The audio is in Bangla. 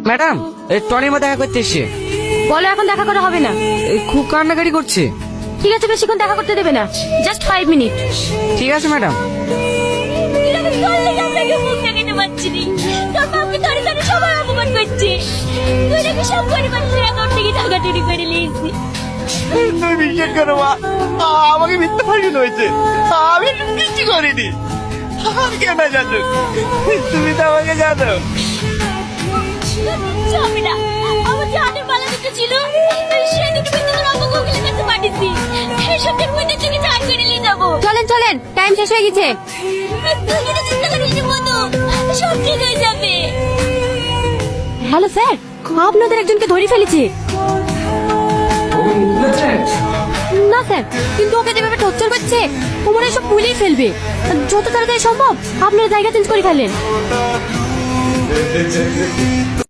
ম্যাডাম, টনির মা দেখা করতে এসছে। বলো এখন দেখা করা হবে না। খুব কান্নাকাটি করছে। ঠিক আছে, বেশিক্ষণ দেখা করতে দেবে না, জাস্ট 5 মিনিট। ঠিক আছে ম্যাডাম। তুই বিশ্বাস করো মা, আমাকে মিথ্যা ফাঁসি হয়েছে। আমি কিছু করিনি। আমি কেন জানো? তুমি তো আমাকে জানো। আমার জানের মালা দুটো ছিল, সেই দুটো কিন্তু তোর আব্বু কোকিলের কাছে পাঠিয়েছি। এই সপ্তাহের মধ্যে থেকে চার করে নিয়ে যাবো। চলেন চলেন, টাইম শেষ হয়ে গেছে। তুই যদি চিন্তা করিস মতো সব ঠিক হয়ে যাবে। হ্যালো স্যার, আপনাদের একজনকে ধরে ফেলেছি। না স্যার, কিন্তু ওকে যেভাবে টর্চার করছে ও মনে হয় সব পুলিশ ফেলবে। যত তাড়াতাড়ি সম্ভব আপনারা জায়গা চেঞ্জ করে ফেলেন।